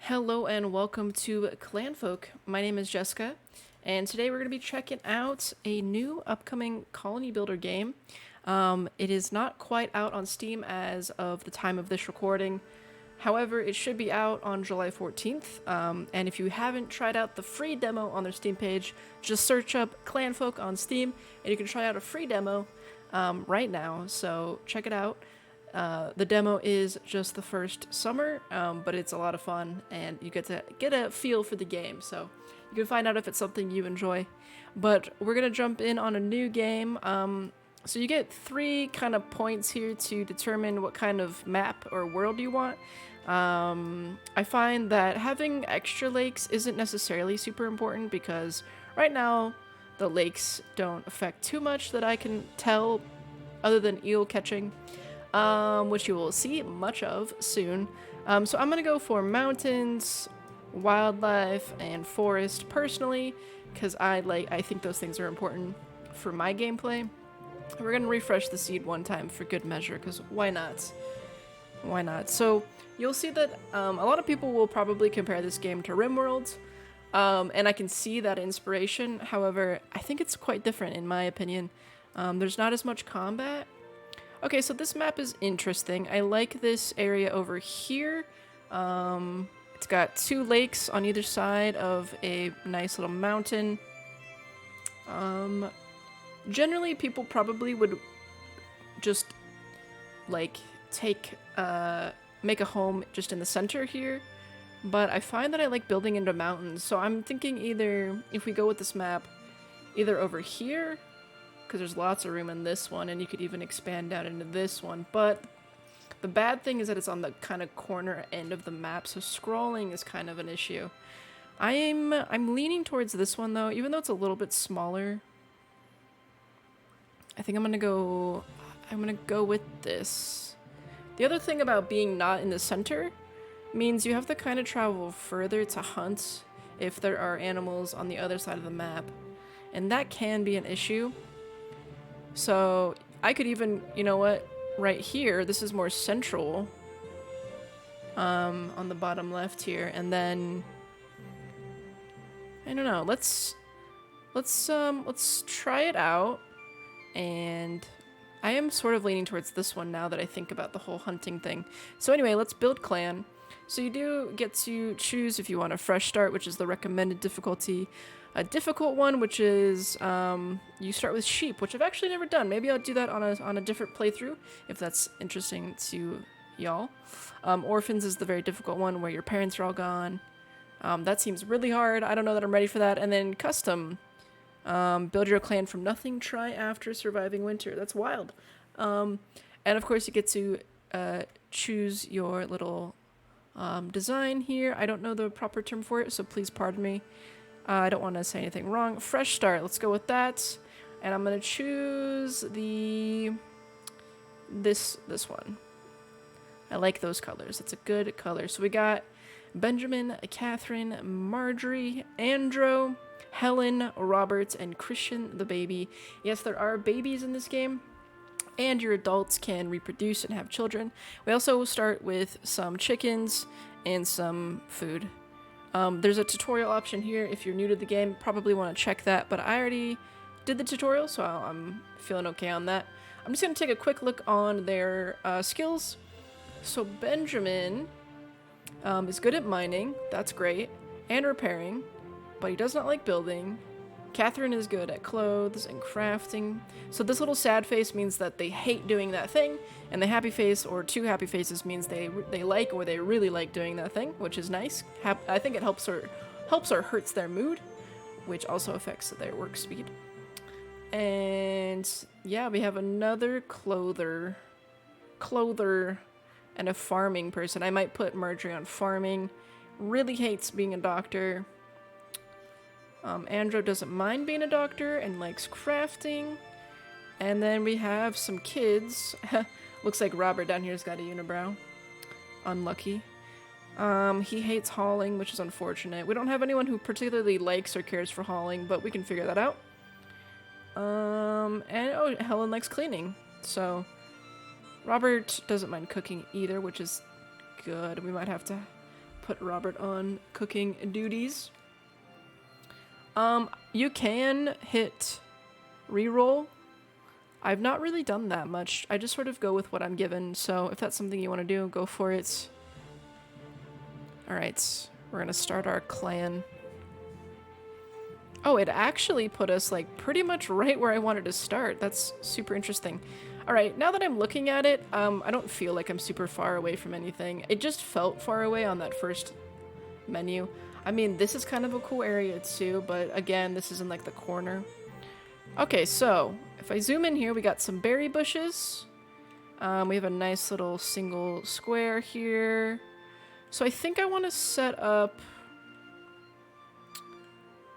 Hello and welcome to Clanfolk. My name is Jessicah, and today we're going to be checking out a new upcoming colony builder game. It is not quite out on Steam as of the time of this recording. However, it should be out on July 14th. And if you haven't tried out the free demo on their Steam page, just search up Clanfolk on Steam, and you can try out a free demo right now. So check it out. The demo is just the first summer, but it's a lot of fun, and you get to get a feel for the game, so you can find out if it's something you enjoy. But we're going to jump in on a new game. So you get 3 kind of points here to determine what kind of map or world you want. I find that having extra lakes isn't necessarily super important because right now the lakes don't affect too much that I can tell other than eel catching. Which you will see much of soon. So I'm gonna go for mountains, wildlife, and forest personally, because I think those things are important for my gameplay. We're gonna refresh the seed one time for good measure, because why not? Why not? So you'll see that a lot of people will probably compare this game to Rimworld, and I can see that inspiration. However, I think it's quite different in my opinion. There's not as much combat. Okay, so this map is interesting. I like this area over here. It's got 2 lakes on either side of a nice little mountain. Generally, people probably would just, like, make a home just in the center here. But I find that I like building into mountains, so I'm thinking either, if we go with this map, either over here, because there's lots of room in this one, and you could even expand out into this one. But the bad thing is that it's on the kind of corner end of the map, so scrolling is kind of an issue. I'm leaning towards this one though, even though it's a little bit smaller. I think I'm gonna go with this. The other thing about being not in the center means you have to kind of travel further to hunt if there are animals on the other side of the map, and that can be an issue. So I could even, you know what, right here, this is more central, on the bottom left here, and then, I don't know, let's try it out, and I am sort of leaning towards this one now that I think about the whole hunting thing. So anyway, let's build clan. So you do get to choose if you want a fresh start, which is the recommended difficulty. A difficult one, which is you start with sheep, which I've actually never done. Maybe I'll do that on a different playthrough if that's interesting to y'all. Orphans is the very difficult one where your parents are all gone. That seems really hard. I don't know that I'm ready for that. And then custom. Build your clan from nothing. Try after surviving winter. That's wild. And of course you get to choose your little design here. I don't know the proper term for it, so please pardon me. I don't want to say anything wrong. Fresh start. Let's go with that. And I'm going to choose this one. I like those colors. It's a good color. So we got Benjamin, Catherine, Marjorie, Andrew, Helen, Robert, and Christian the baby. Yes, there are babies in this game, and your adults can reproduce and have children. We also start with some chickens and some food. There's a tutorial option here if you're new to the game. Probably want to check that, but I already did the tutorial, so I'm feeling okay on that. I'm just going to take a quick look on their skills. So Benjamin is good at mining, that's great, and repairing, but he does not like building. Catherine is good at clothes and crafting. So this little sad face means that they hate doing that thing, and the happy face or 2 happy faces means they like or they really like doing that thing, which is nice. I think it helps or hurts their mood, which also affects their work speed. And yeah, we have another clother and a farming person. I might put Marjorie on farming. Really hates being a doctor. Andrew doesn't mind being a doctor and likes crafting. And then we have some kids. Looks like Robert down here's got a unibrow. Unlucky. He hates hauling, which is unfortunate. We don't have anyone who particularly likes or cares for hauling, but we can figure that out. And Helen likes cleaning. So Robert doesn't mind cooking either, which is good. We might have to put Robert on cooking duties. You can hit reroll. I've not really done that much. I just sort of go with what I'm given, so if that's something you want to do, go for it. Alright, we're gonna start our clan. Oh, it actually put us, like, pretty much right where I wanted to start. That's super interesting. Alright, now that I'm looking at it, I don't feel like I'm super far away from anything. It just felt far away on that first menu. I mean, this is kind of a cool area too, but again, this is in, like, the corner. Okay, so, if I zoom in here, we got some berry bushes. We have a nice little single square here. So I think I want to set up...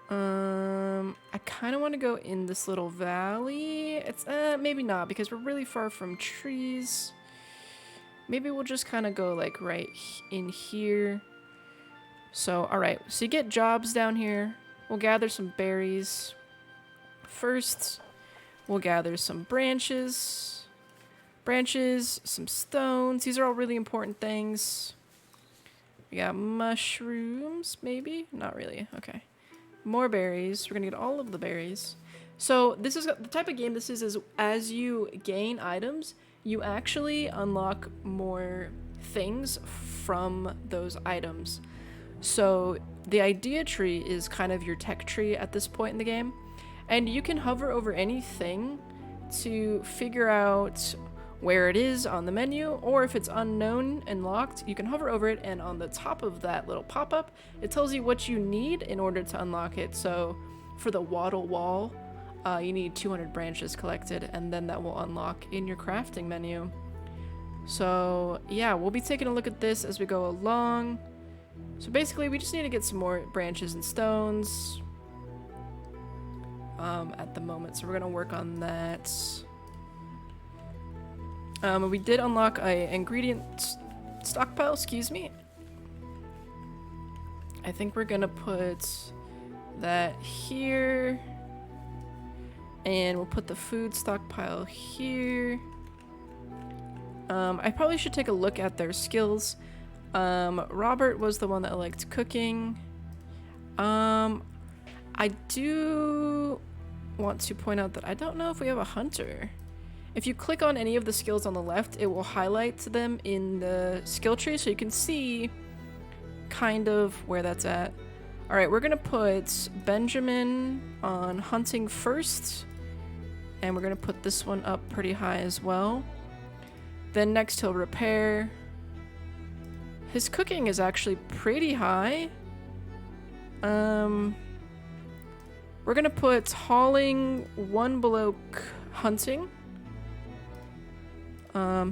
I kind of want to go in this little valley. It's, maybe not, because we're really far from trees. Maybe we'll just kind of go, like, right in here. So, alright, so you get jobs down here. We'll gather some berries. First, we'll gather some branches. Some stones. These are all really important things. We got mushrooms, maybe? Not really. Okay. More berries. We're gonna get all of the berries. So this is the type of game this is as you gain items, you actually unlock more things from those items. So the idea tree is kind of your tech tree at this point in the game, and you can hover over anything to figure out where it is on the menu, or if it's unknown and locked, you can hover over it, and on the top of that little pop-up, it tells you what you need in order to unlock it. So for the wattle wall, you need 200 branches collected, and then that will unlock in your crafting menu. So yeah, we'll be taking a look at this as we go along. So basically, we just need to get some more branches and stones at the moment, so we're gonna work on that. We did unlock a ingredient stockpile, excuse me. I think we're gonna put that here. And we'll put the food stockpile here. I probably should take a look at their skills. Robert was the one that liked cooking. I do want to point out that I don't know if we have a hunter. If you click on any of the skills on the left, it will highlight them in the skill tree, so you can see kind of where that's at. Alright, we're gonna put Benjamin on hunting first, and we're gonna put this one up pretty high as well. Then next he'll repair. His cooking is actually pretty high. We're gonna put hauling one below hunting.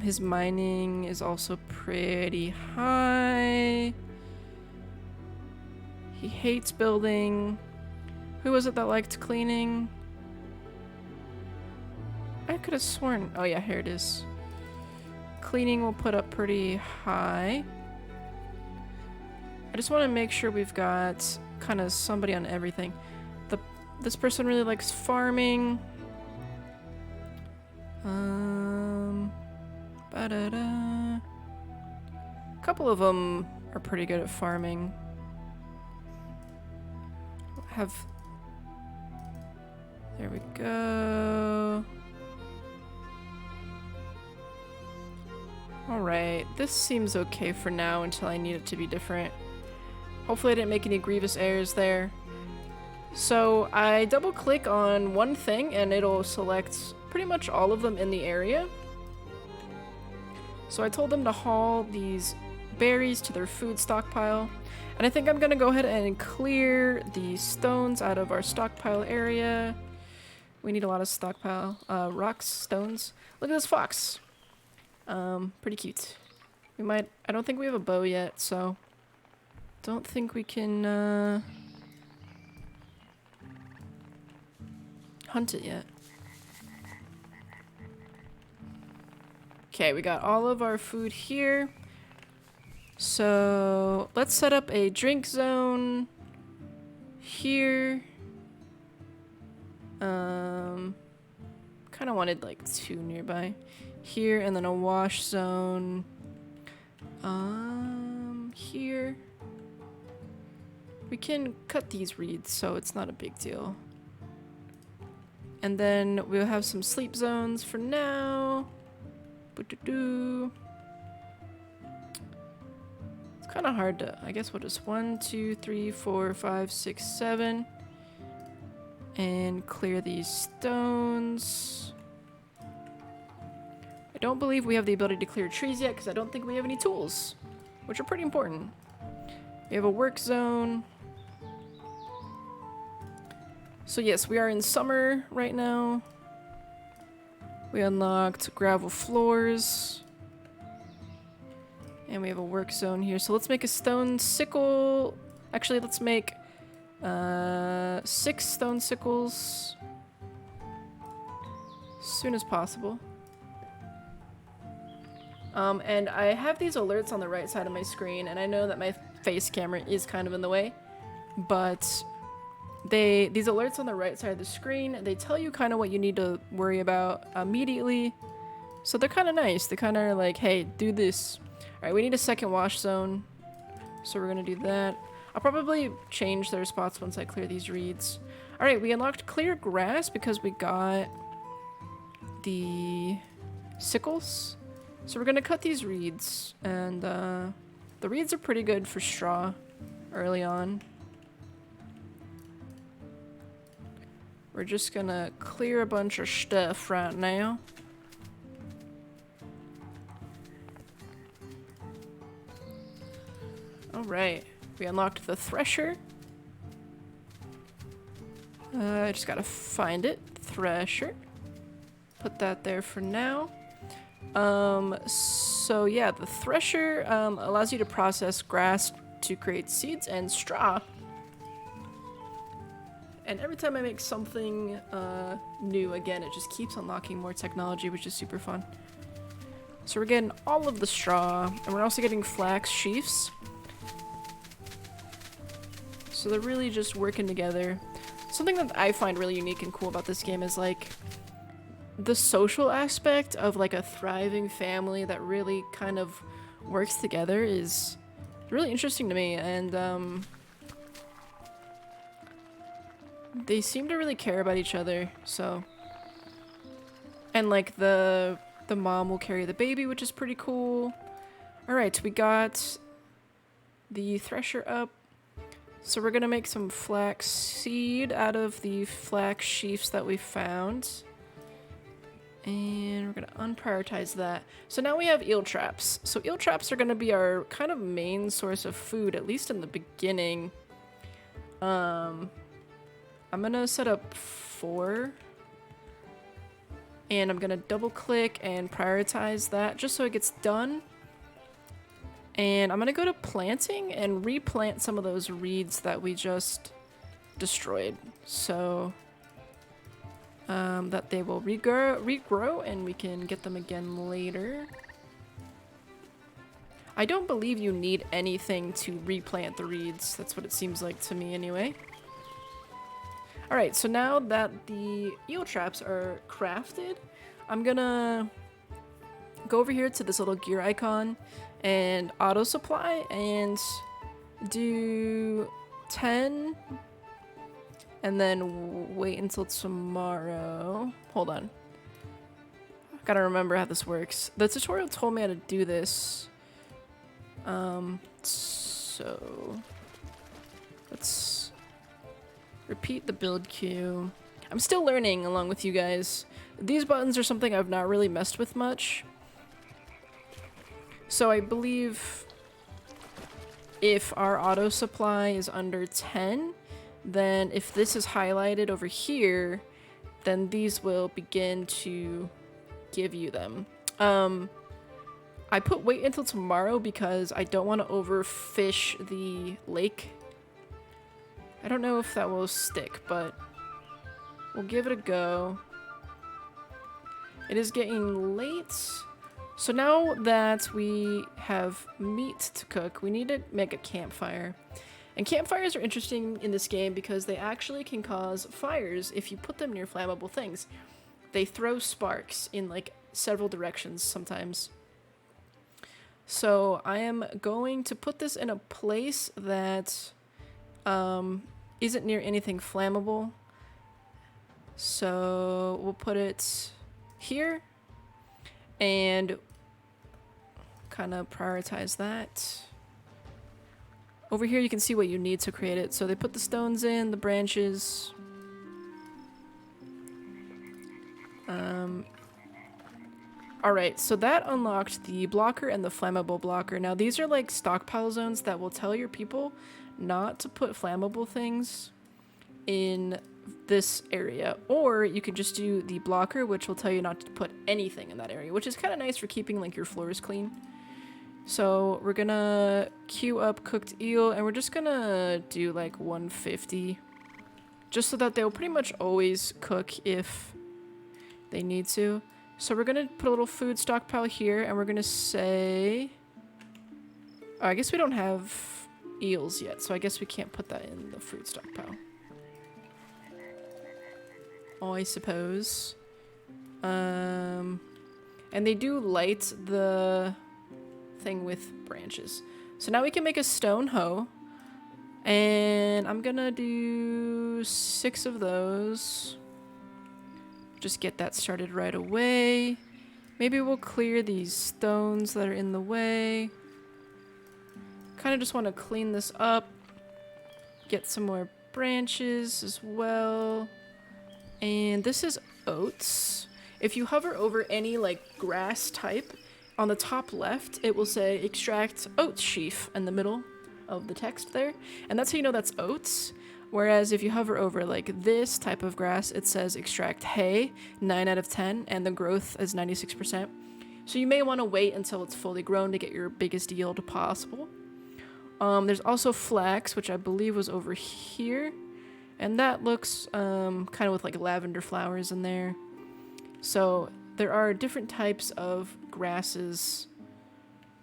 His mining is also pretty high. He hates building. Who was it that liked cleaning? I could have sworn. Oh yeah, here it is. Cleaning we'll put up pretty high. I just want to make sure we've got kind of somebody on everything. This person really likes farming. A couple of them are pretty good at farming. There we go. Alright, this seems okay for now until I need it to be different. Hopefully I didn't make any grievous errors there. So I double click on one thing and it'll select pretty much all of them in the area. So I told them to haul these berries to their food stockpile. And I think I'm gonna go ahead and clear the stones out of our stockpile area. We need a lot of stockpile, rocks, stones. Look at this fox. Pretty cute. I don't think we have a bow yet, so don't think we can, hunt it yet. Okay, we got all of our food here. So let's set up a drink zone here. Kind of wanted like 2 nearby. Here, and then a wash zone here. we can cut these reeds, so it's not a big deal. And then we'll have some sleep zones for now. Boo-doo-doo. It's kind of hard to, I guess we'll just 1, 2, 3, 4, 5, 6, 7. And clear these stones. I don't believe we have the ability to clear trees yet because I don't think we have any tools, which are pretty important. We have a work zone. So yes, we are in summer right now. We unlocked gravel floors. And we have a work zone here. So let's make a stone sickle. Actually, let's make 6 stone sickles as soon as possible. And I have these alerts on the right side of my screen, and I know that my face camera is kind of in the way, but these alerts on the right side of the screen, they tell you kind of what you need to worry about immediately. So they're kind of nice. They kind of are like, hey, do this. All right, we need a second wash zone, so we're gonna do that. I'll probably change their spots once I clear these reeds. All right, we unlocked clear grass because we got the sickles. So we're gonna cut these reeds, and the reeds are pretty good for straw early on. We're just gonna clear a bunch of stuff right now. Alright, we unlocked the thresher. I just gotta find it. Thresher. Put that there for now. So yeah, the thresher allows you to process grass to create seeds and straw. And every time I make something new, again, it just keeps unlocking more technology, which is super fun. So we're getting all of the straw, and we're also getting flax sheaths. So they're really just working together. Something that I find really unique and cool about this game is like the social aspect of like a thriving family that really kind of works together is really interesting to me, and they seem to really care about each other. So, and like the mom will carry the baby, which is pretty cool. All right, we got the thresher up. So we're gonna make some flax seed out of the flax sheaths that we found. And we're gonna unprioritize that. So now we have eel traps. So eel traps are gonna be our kind of main source of food, at least in the beginning. I'm gonna set up 4. And I'm gonna double click and prioritize that just so it gets done. And I'm gonna go to planting and replant some of those reeds that we just destroyed. So that they will regrow and we can get them again later. I don't believe you need anything to replant the reeds. That's what it seems like to me anyway. Alright, so now that the eel traps are crafted, I'm gonna go over here to this little gear icon and auto supply and do 10 and then wait until tomorrow. Hold on. Gotta remember how this works. The tutorial told me how to do this. So let's repeat the build queue. I'm still learning along with you guys. These buttons are something I've not really messed with much. So I believe if our auto supply is under 10, then if this is highlighted over here, then these will begin to give you them. I put wait until tomorrow because I don't want to overfish the lake. I don't know if that will stick, but we'll give it a go. It is getting late. So now that we have meat to cook, we need to make a campfire. And campfires are interesting in this game because they actually can cause fires if you put them near flammable things. They throw sparks in like several directions sometimes. So I am going to put this in a place that isn't near anything flammable. So we'll put it here and kind of prioritize that. Over here you can see what you need to create it. So they put the stones in, the branches. Alright, so that unlocked the blocker and the flammable blocker. Now these are like stockpile zones that will tell your people not to put flammable things in this area. Or you could just do the blocker, which will tell you not to put anything in that area, which is kind of nice for keeping like your floors clean. So we're gonna queue up cooked eel, and we're just gonna do like 150. Just so that they'll pretty much always cook if they need to. So we're gonna put a little food stockpile here, and we're gonna say... Oh, I guess we don't have eels yet, so I guess we can't put that in the food stockpile. I suppose. And they do light the thing with branches. So now we can make a stone hoe. And I'm gonna do 6 of those. Just get that started right away. Maybe we'll clear these stones that are in the way. Kind of just want to clean this up. Get some more branches as well. And this is oats. If you hover over any like grass type, on the top left it will say extract oats sheaf in the middle of the text there. And that's how you know that's oats. Whereas if you hover over like this type of grass, it says extract hay, 9 out of 10, and the growth is 96%. So you may want to wait until it's fully grown to get your biggest yield possible. There's also flax, which I believe was over here. And that looks kind of with like lavender flowers in there. So there are different types of grasses.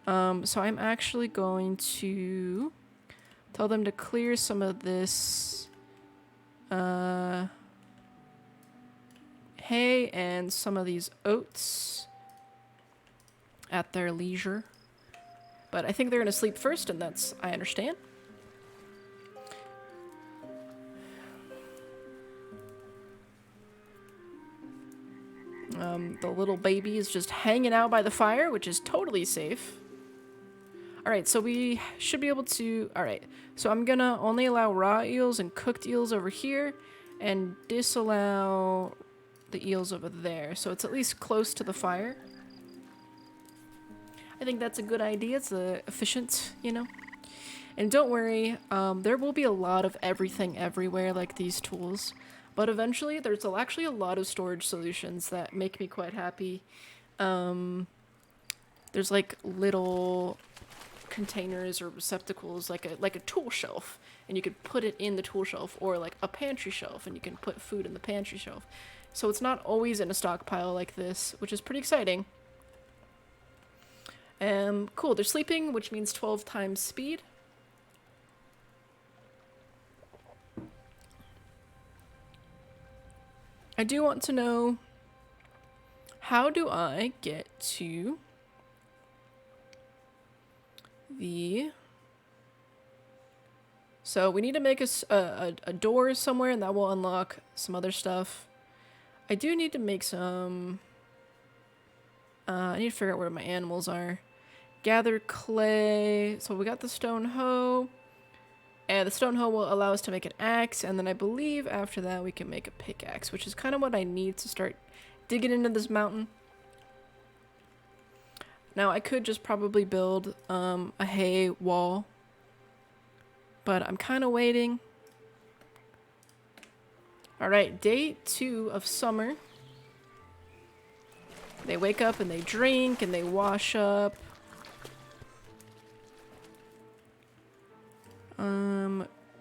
So I'm actually going to tell them to clear some of this hay and some of these oats at their leisure. But I think they're going to sleep first, and that's, I understand. The little baby is just hanging out by the fire, which is totally safe. Alright, so we should be able to... Alright, so I'm gonna only allow raw eels and cooked eels over here, and disallow the eels over there. So it's at least close to the fire. I think that's a good idea. It's efficient, you know? And don't worry, there will be a lot of everything everywhere, like these tools. But eventually, there's actually a lot of storage solutions that make me quite happy. There's like little containers or receptacles, like a tool shelf, and you could put it in the tool shelf, or like a pantry shelf, and you can put food in the pantry shelf. So it's not always in a stockpile like this, which is pretty exciting. Cool, they're sleeping, which means 12 times speed. I do want to know, how do I get to the... So we need to make a door somewhere, and that will unlock some other stuff. I do need to make some... I need to figure out where my animals are. Gather clay. So we got the stone hoe. And the stone hoe will allow us to make an axe, and then I believe after that we can make a pickaxe, which is kind of what I need to start digging into this mountain. Now I could just probably build a hay wall, but I'm kind of waiting. Alright, day 2 of summer. They wake up and they drink and they wash up.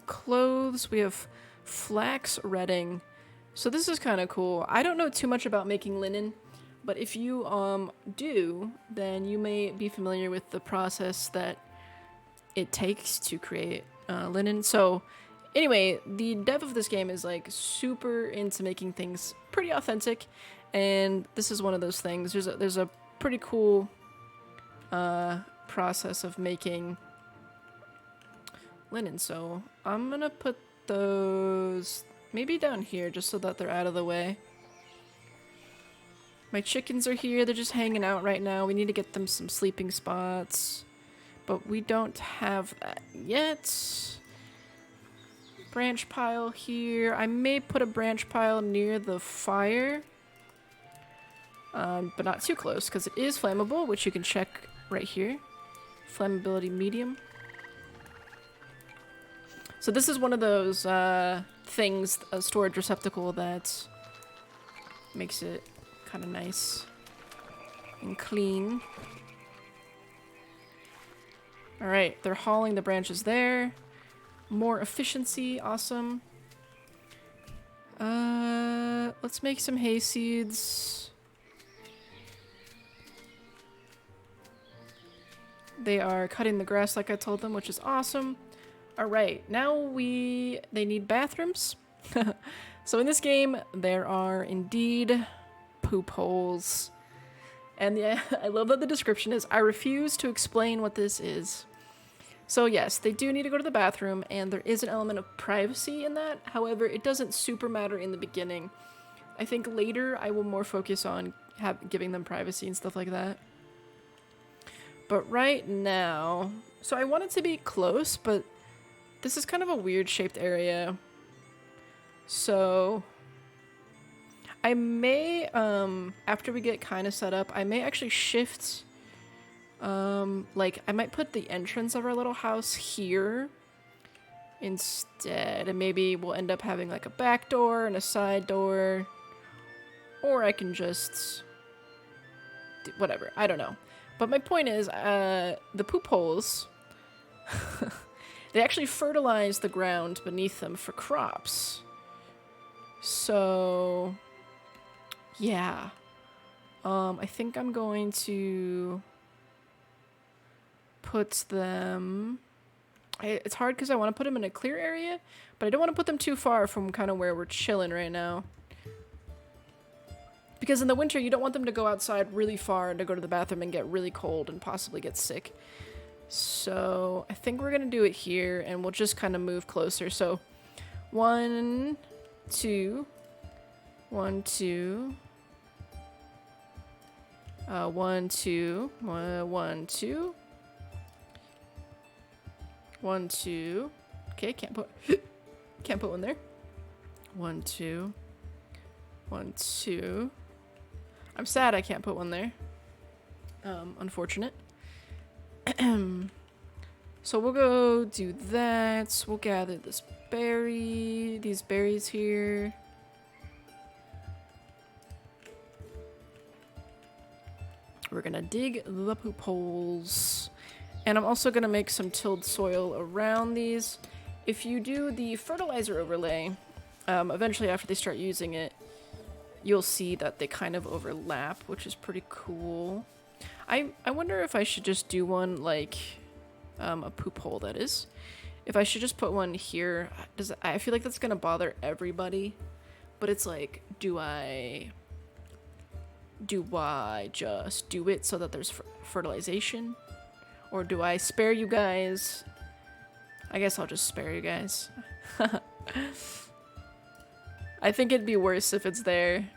Clothes, we have flax redding. So this is kind of cool. I don't know too much about making linen, but if you do, then you may be familiar with the process that it takes to create linen. So anyway, the dev of this game is like super into making things pretty authentic, and this is one of those things. There's a pretty cool process of making linen, so I'm gonna put those maybe down here just so that they're out of the way. My chickens are here, they're just hanging out right now. We need to get them some sleeping spots, but we don't have that yet. Branch pile here. I may put a branch pile near the fire, but not too close because it is flammable, which you can check right here. Flammability medium. So this is one of those things, a storage receptacle that makes it kind of nice and clean. Alright, they're hauling the branches there. More efficiency, awesome. Let's make some hay seeds. They are cutting the grass like I told them, which is awesome. Alright, now they need bathrooms. So in this game, there are indeed poop holes. And yeah, I love that the description is, I refuse to explain what this is. So yes, they do need to go to the bathroom, and there is an element of privacy in that. However, it doesn't super matter in the beginning. I think later I will more focus on giving them privacy and stuff like that. But right now, so I want it to be close, but this is kind of a weird shaped area. So I may, after we get kind of set up, I may actually shift, like, I might put the entrance of our little house here instead, and maybe we'll end up having, like, a back door and a side door, or I can just do whatever, I don't know. But my point is, the poop holes, they actually fertilize the ground beneath them for crops. So yeah, I think I'm going to put them... It's hard because I want to put them in a clear area, but I don't want to put them too far from kind of where we're chilling right now. Because in the winter, you don't want them to go outside really far to go to the bathroom and get really cold and possibly get sick. So I think we're going to do it here, and we'll just kind of move closer. So 1, 2, 1, 2... 1, 2, 1, 2, 1, 2. Okay, can't put one there. 1, 2, 1, 2. I'm sad I can't put one there. Unfortunate. So we'll go do that. We'll gather these berries here. We're gonna dig the poop holes. And I'm also gonna make some tilled soil around these. If you do the fertilizer overlay, eventually after they start using it, you'll see that they kind of overlap, which is pretty cool. I wonder if I should just do one like a poop hole, that is. If I should just put one here. I feel like that's gonna bother everybody. But it's like, do I just do it so that there's fertilization? Or do I spare you guys? I guess I'll just spare you guys. I think it'd be worse if it's there.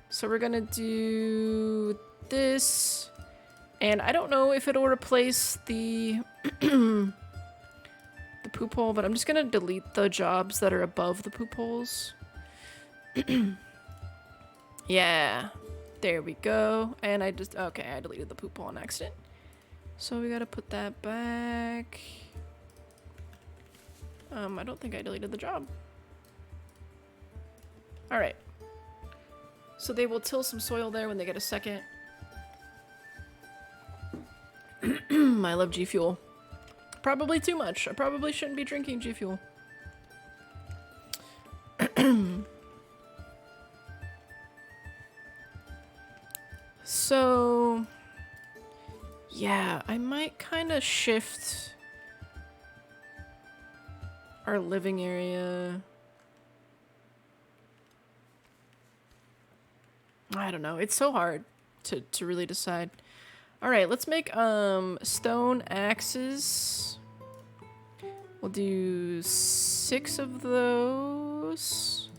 So we're gonna do this. And I don't know if it'll replace the the poop hole, but I'm just gonna delete the jobs that are above the poop holes. Yeah. There we go. And I deleted the poop hole on accident. So we gotta put that back. I don't think I deleted the job. Alright. So they will till some soil there when they get a second. I love G Fuel. Probably too much. I probably shouldn't be drinking G Fuel. So yeah, I might kind of shift our living area. I don't know. It's so hard to really decide. All right, let's make stone axes. We'll do 6 of those.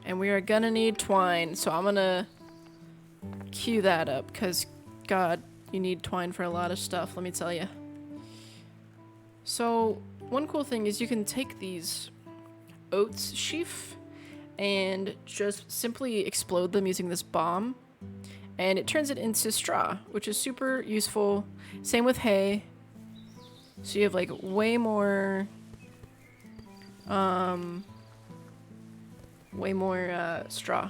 And we are gonna need twine, so I'm gonna queue that up, because, God, you need twine for a lot of stuff, let me tell you. So, one cool thing is you can take these oats sheaf and just simply explode them using this bomb, and it turns it into straw, which is super useful. Same with hay. So you have like way more straw.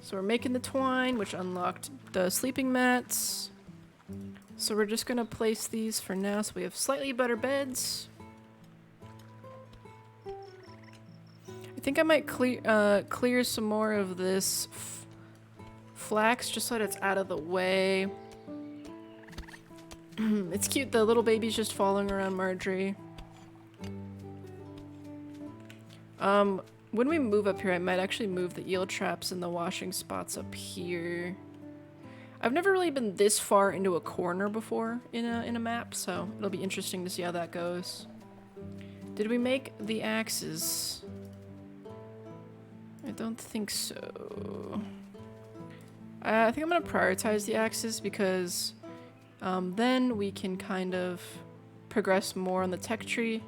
So we're making the twine, which unlocked the sleeping mats. So we're just gonna place these for now so we have slightly better beds. I think I might clear some more of this flax just so that it's out of the way. It's cute, the little baby's just following around Marjorie. When we move up here, I might actually move the eel traps and the washing spots up here. I've never really been this far into a corner before in a map, so it'll be interesting to see how that goes. Did we make the axes? I don't think so. I think I'm gonna prioritize the axes because then we can kind of progress more on the tech tree.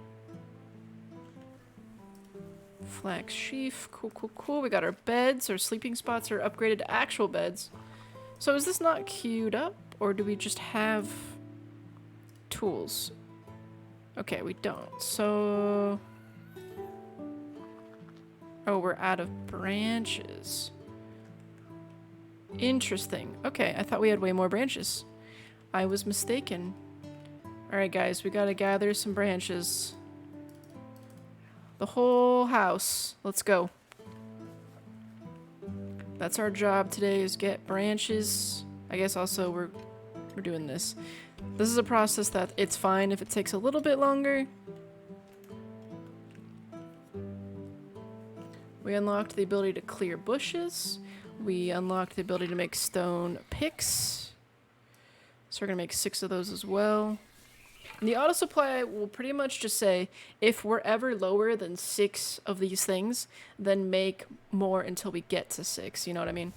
Flax sheaf, cool, cool, cool. We got our beds, our sleeping spots are upgraded to actual beds. So is this not queued up, or do we just have tools? Okay, we don't. So... oh, we're out of branches. Interesting. Okay, I thought we had way more branches. I was mistaken. Alright guys, we gotta gather some branches. The whole house. Let's go. That's our job today, is get branches. I guess also we're doing this. This is a process that it's fine if it takes a little bit longer. We unlocked the ability to clear bushes. We unlocked the ability to make stone picks. So we're gonna make 6 of those as well. And the auto supply will pretty much just say, if we're ever lower than 6 of these things, then make more until we get to 6, you know what I mean?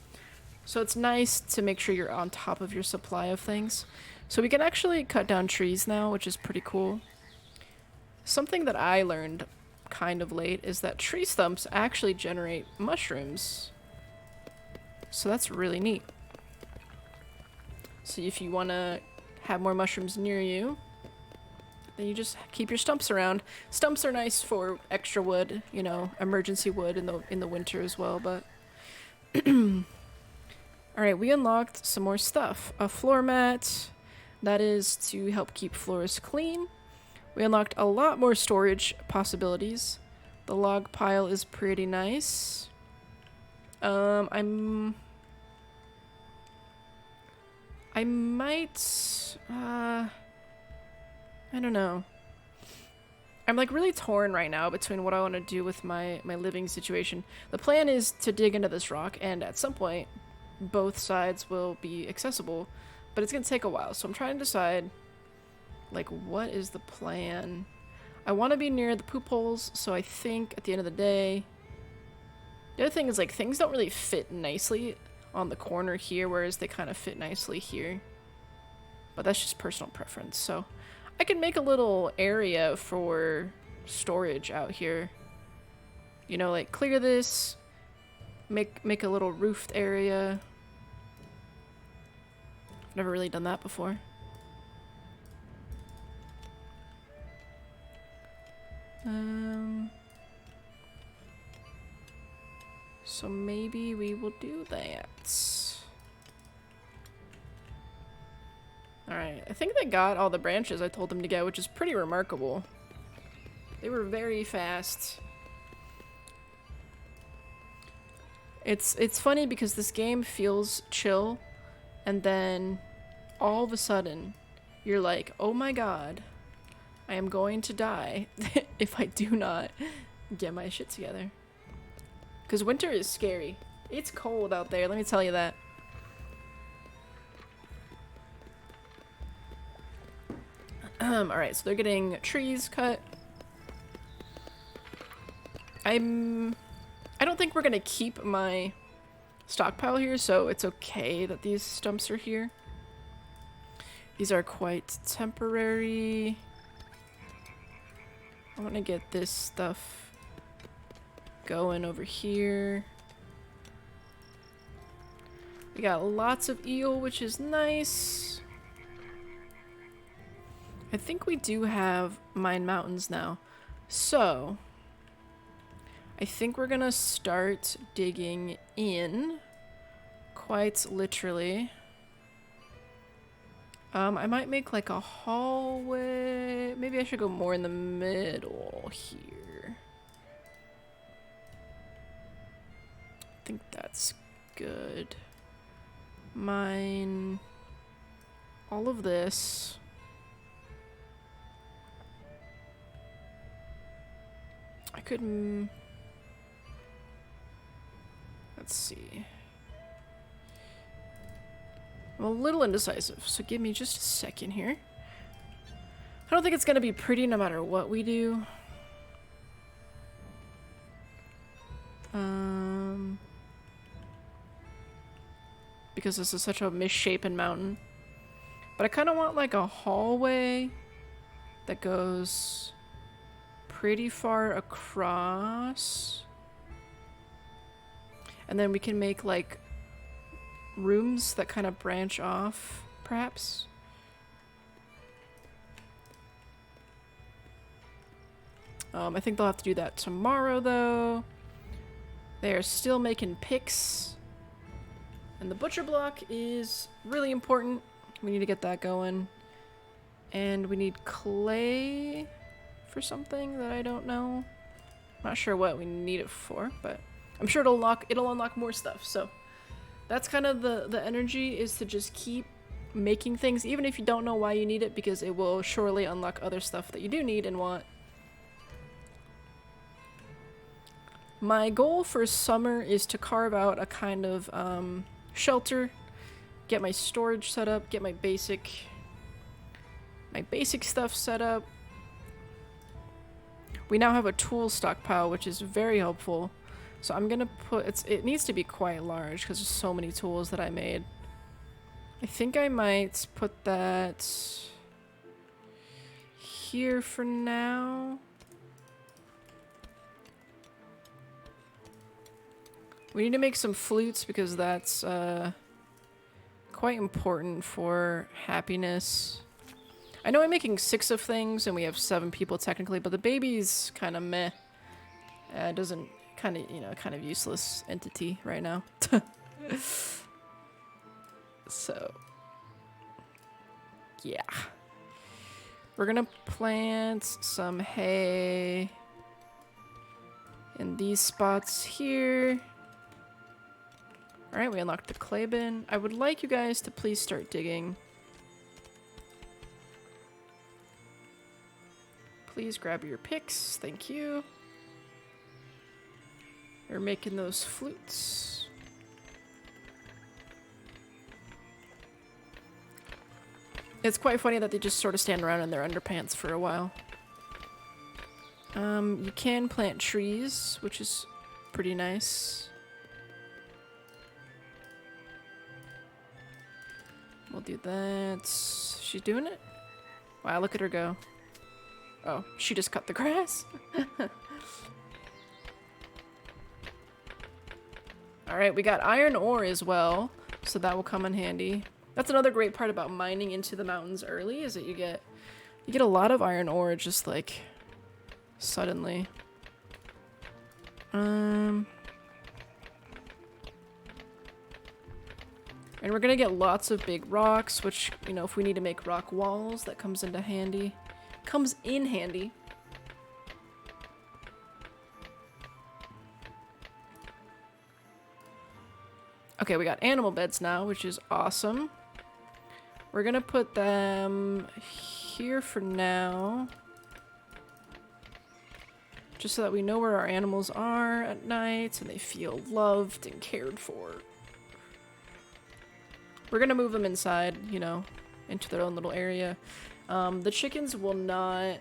So it's nice to make sure you're on top of your supply of things. So we can actually cut down trees now, which is pretty cool. Something that I learned kind of late is that tree stumps actually generate mushrooms. So that's really neat. So if you want to have more mushrooms near you, then you just keep your stumps around. Stumps are nice for extra wood, you know, emergency wood in the winter as well, but... Alright, we unlocked some more stuff. A floor mat. That is to help keep floors clean. We unlocked a lot more storage possibilities. The log pile is pretty nice. I might... I don't know. I'm like really torn right now between what I want to do with my living situation. The plan is to dig into this rock, and at some point both sides will be accessible, but it's gonna take a while, so I'm trying to decide like what is the plan. I want to be near the poop holes, so I think at the end of the day, the other thing is like things don't really fit nicely on the corner here, whereas they kind of fit nicely here, but that's just personal preference. So I can make a little area for storage out here. You know, like clear this, make a little roofed area. I've never really done that before. So maybe we will do that. Alright, I think they got all the branches I told them to get, which is pretty remarkable. They were very fast. It's funny because this game feels chill, and then all of a sudden you're like, oh my god, I am going to die if I do not get my shit together. Because winter is scary. It's cold out there, let me tell you that. Alright, so they're getting trees cut. I don't think we're gonna keep my stockpile here, so it's okay that these stumps are here. These are quite temporary. I want to get this stuff going over here. We got lots of eel, which is nice. I think we do have mine mountains now. So, I think we're gonna start digging in, quite literally. I might make like a hallway. Maybe I should go more in the middle here. I think that's good. Mine all of this. I could... let's see. I'm a little indecisive, so give me just a second here. I don't think it's gonna be pretty no matter what we do. Because this is such a misshapen mountain. But I kind of want like a hallway that goes pretty far across. And then we can make like rooms that kind of branch off, perhaps. I think they'll have to do that tomorrow, though. They are still making picks. And the butcher block is really important. We need to get that going. And we need clay for something that I don't know. Not sure what we need it for, but I'm sure it'll unlock more stuff. So that's kind of the energy, is to just keep making things, even if you don't know why you need it, because it will surely unlock other stuff that you do need and want. My goal for summer is to carve out a kind of shelter, get my storage set up, get my basic stuff set up. We now have a tool stockpile, which is very helpful. So I'm gonna put, it needs to be quite large because there's so many tools that I made. I think I might put that here for now. We need to make some flutes because that's quite important for happiness. I know I'm making 6 of things and we have 7 people technically, but the baby's kind of meh. Doesn't kind of useless entity right now. So, yeah. We're gonna plant some hay in these spots here. Alright, we unlocked the clay bin. I would like you guys to please start digging. Please grab your picks. Thank you. We're making those flutes. It's quite funny that they just sort of stand around in their underpants for a while. You can plant trees, which is pretty nice. We'll do that. She's doing it? Wow, look at her go. Oh, she just cut the grass. Alright, we got iron ore as well, so that will come in handy. That's another great part about mining into the mountains early, is that you get a lot of iron ore just like suddenly. And we're gonna get lots of big rocks, which, you know, if we need to make rock walls, that comes in handy. Okay, we got animal beds now, which is awesome. We're gonna put them here for now. Just so that we know where our animals are at night and they feel loved and cared for. We're gonna move them inside, you know, into their own little area. The chickens will not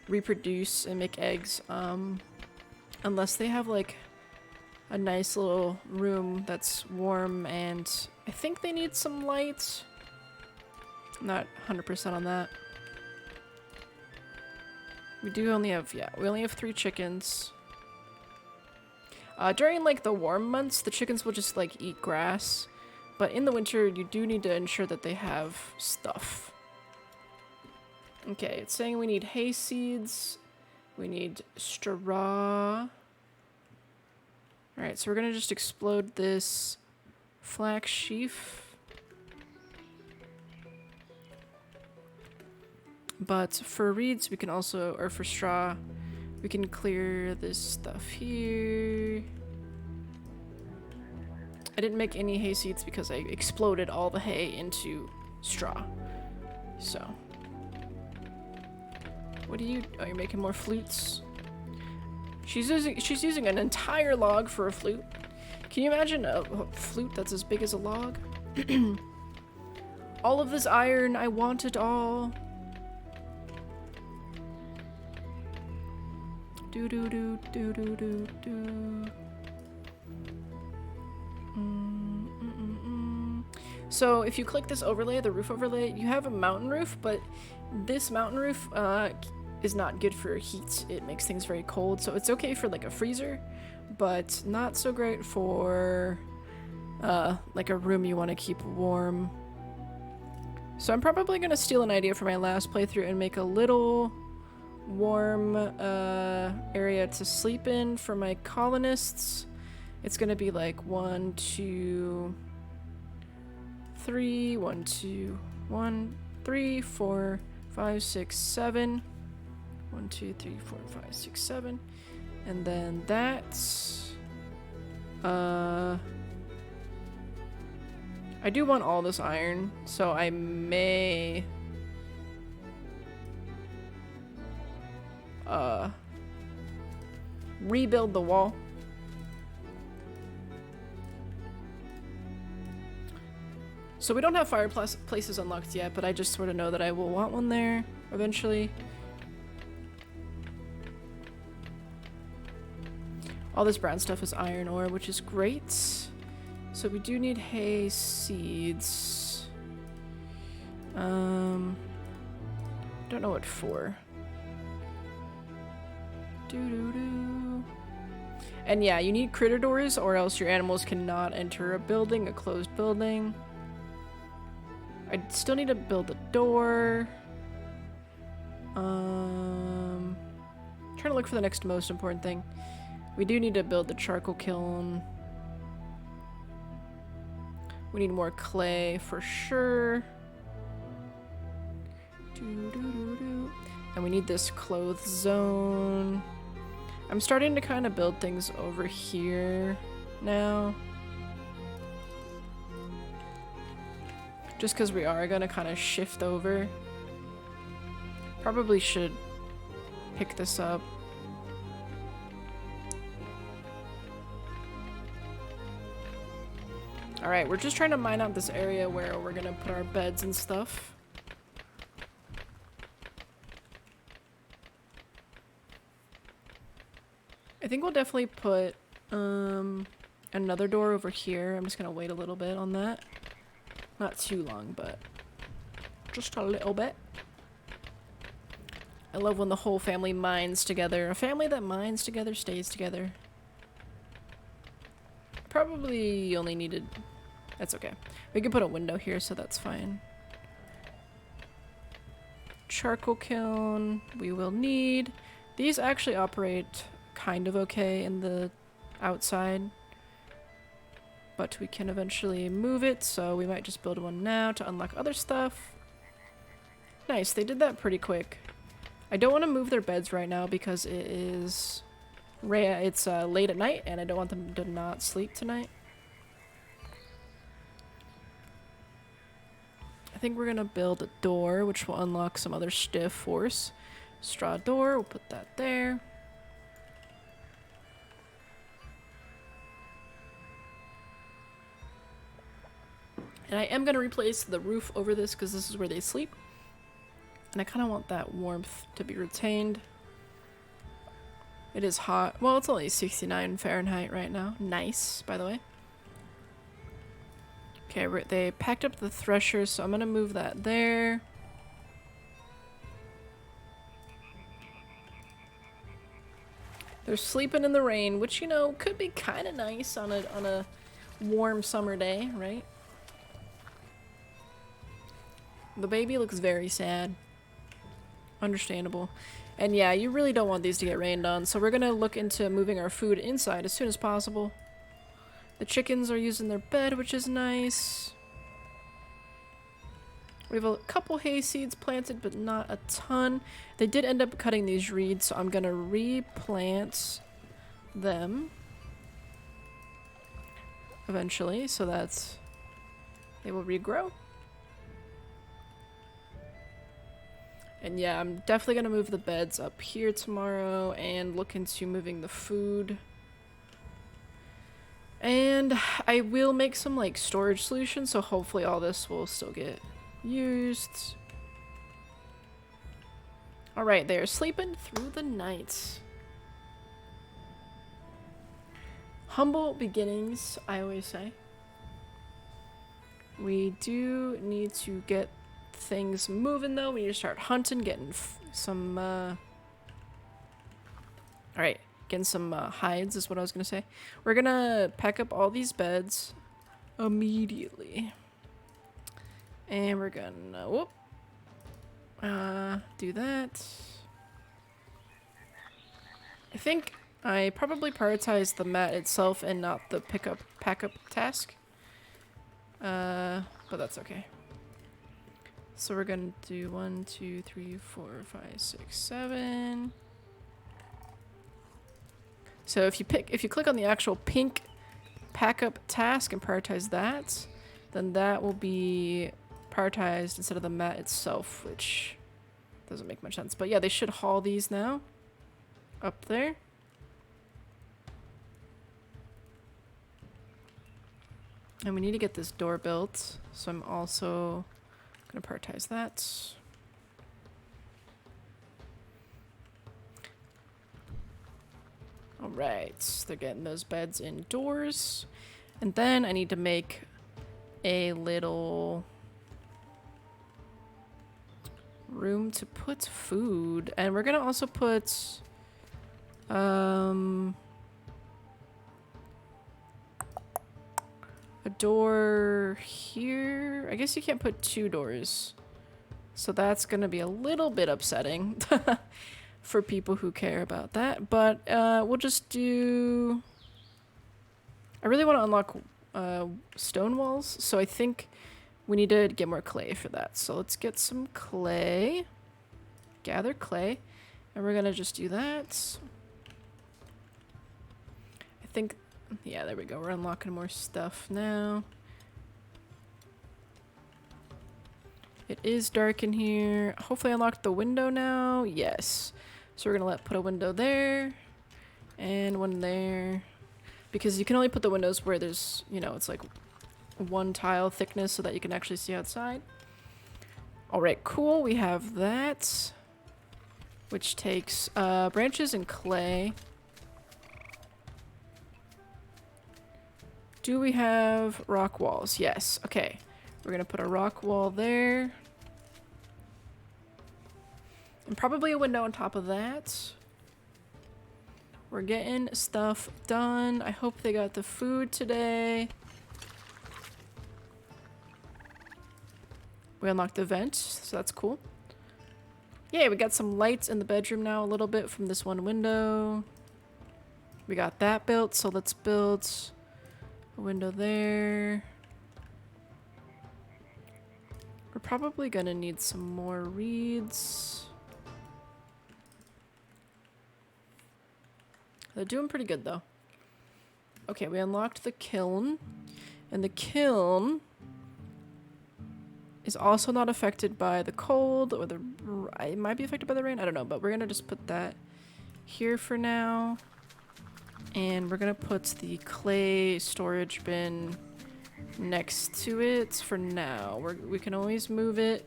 reproduce and make eggs unless they have like a nice little room that's warm, and I think they need some light. I'm not 100% on that. We do only have, yeah, we only have 3 chickens. During like the warm months, the chickens will just like eat grass, but in the winter you do need to ensure that they have stuff. Okay, it's saying we need hay seeds, we need straw. Alright, so we're gonna just explode this flax sheaf. But for reeds, we can also, or for straw, we can clear this stuff here. I didn't make any hay seeds because I exploded all the hay into straw. So. What are you, oh, you're making more flutes? She's using an entire log for a flute. Can you imagine a flute that's as big as a log? All of this iron, I want it all. Do do do do do do do. So if you click this overlay, the roof overlay, you have a mountain roof, but this mountain roof is not good for heat. It makes things very cold, so it's okay for like a freezer, but not so great for like a room you want to keep warm. So I'm probably gonna steal an idea from my last playthrough and make a little warm area to sleep in for my colonists. It's gonna be like 1, 2, 3, 1, 2, 1, 3, 4, 5, 6, 7. 1, 2, 3, 4, 5, 6, 7. And then that's I do want all this iron, so I may rebuild the wall. So we don't have fireplaces unlocked yet, but I just sort of know that I will want one there eventually. All this brown stuff is iron ore, which is great. So we do need hay seeds. Don't know what for. Doo-doo-doo. And yeah, you need critter doors or else your animals cannot enter a building, a closed building. I still need to build a door. Trying to look for the next most important thing. We do need to build the charcoal kiln. We need more clay for sure. Doo-doo-doo-doo. And we need this clothes zone. I'm starting to kind of build things over here now. Just because we are going to kind of shift over. Probably should pick this up. Alright, we're just trying to mine out this area where we're going to put our beds and stuff. I think we'll definitely put another door over here. I'm just going to wait a little bit on that. Not too long, but just a little bit. I love when the whole family mines together. A family that mines together stays together. Probably only needed... That's okay. We can put a window here, so that's fine. Charcoal kiln we will need. These actually operate kind of okay in the outside. But we can eventually move it, so we might just build one now to unlock other stuff. Nice, they did that pretty quick. I don't want to move their beds right now because it is... It's late at night, and I don't want them to not sleep tonight. I think we're gonna build a door, which will unlock some other stiff force. Straw door, we'll put that there. And I am going to replace the roof over this because this is where they sleep. And I kind of want that warmth to be retained. It is hot. Well, it's only 69 Fahrenheit right now. Nice, by the way. Okay, they packed up the thresher, so I'm going to move that there. They're sleeping in the rain, which, you know, could be kind of nice on a warm summer day, right? The baby looks very sad. Understandable. And yeah, you really don't want these to get rained on, so we're gonna look into moving our food inside as soon as possible. The chickens are using their bed, which is nice. We have a couple hay seeds planted, but not a ton. They did end up cutting these reeds, so I'm gonna replant them eventually, so that they will regrow. And yeah, I'm definitely gonna move the beds up here tomorrow and look into moving the food. And I will make some like storage solutions, so hopefully all this will still get used. Alright, they're sleeping through the night. Humble beginnings, I always say. We do need to get things moving though. We need to start hunting, getting some alright, getting some hides is what I was gonna say. We're gonna pack up all these beds immediately. And we're gonna do that. I think I probably prioritized the mat itself and not the pack up task. But that's okay. So we're gonna do 1, 2, 3, 4, 5, 6, 7. So if you click on the actual pink pack up task and prioritize that, then that will be prioritized instead of the mat itself, which doesn't make much sense. But yeah, they should haul these now up there. And we need to get this door built, so I'm also gonna prioritize that. Alright, they're getting those beds indoors. And then I need to make a little room to put food. And we're gonna also put a door here. I guess you can't put 2 doors. So that's gonna be a little bit upsetting for people who care about that. But we'll just do... I really want to unlock stone walls, so I think we need to get more clay for that. So let's get some clay. Gather clay. And we're gonna just do that. I think... Yeah, there we go. We're unlocking more stuff now. It is dark in here. Hopefully I unlocked the window now. Yes. So we're gonna put a window there. And one there. Because you can only put the windows where there's, you know, it's like 1 tile thickness so that you can actually see outside. Alright, cool. We have that. Which takes branches and clay. Do we have rock walls? Yes. Okay. We're gonna put a rock wall there. And probably a window on top of that. We're getting stuff done. I hope they got the food today. We unlocked the vent, so that's cool. Yay, we got some lights in the bedroom now a little bit from this one window. We got that built, so let's build a window there. We're probably gonna need some more reeds. They're doing pretty good though. Okay, we unlocked the kiln. And the kiln is also not affected by the cold or the... It might be affected by the rain, I don't know. But we're gonna just put that here for now. And we're gonna put the clay storage bin next to it for now. We can always move it.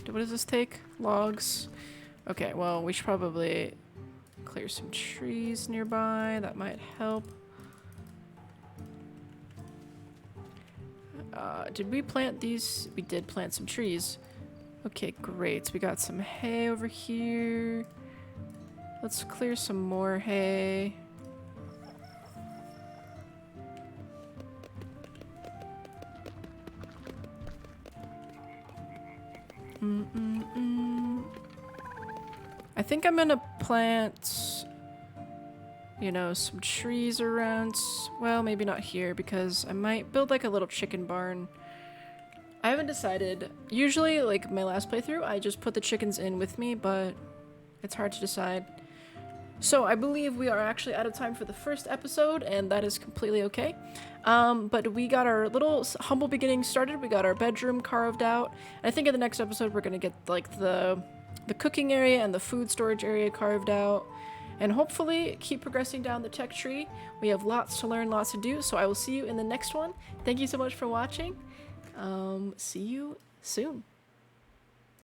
What does this take? Logs. Okay, well, we should probably clear some trees nearby. That might help. Did we plant these? We did plant some trees. Okay, great. We got some hay over here. Let's clear some more hay. I think I'm gonna plant, you know, some trees around. Well, maybe not here because I might build like a little chicken barn. I haven't decided. Usually, like my last playthrough, I just put the chickens in with me, but it's hard to decide. So I believe we are actually out of time for the first episode, and that is completely okay. But we got our little humble beginnings started. We got our bedroom carved out. And I think in the next episode we're gonna get like the cooking area and the food storage area carved out, and hopefully keep progressing down the tech tree. We have lots to learn, lots to do. So I will see you in the next one. Thank you so much for watching. See you soon.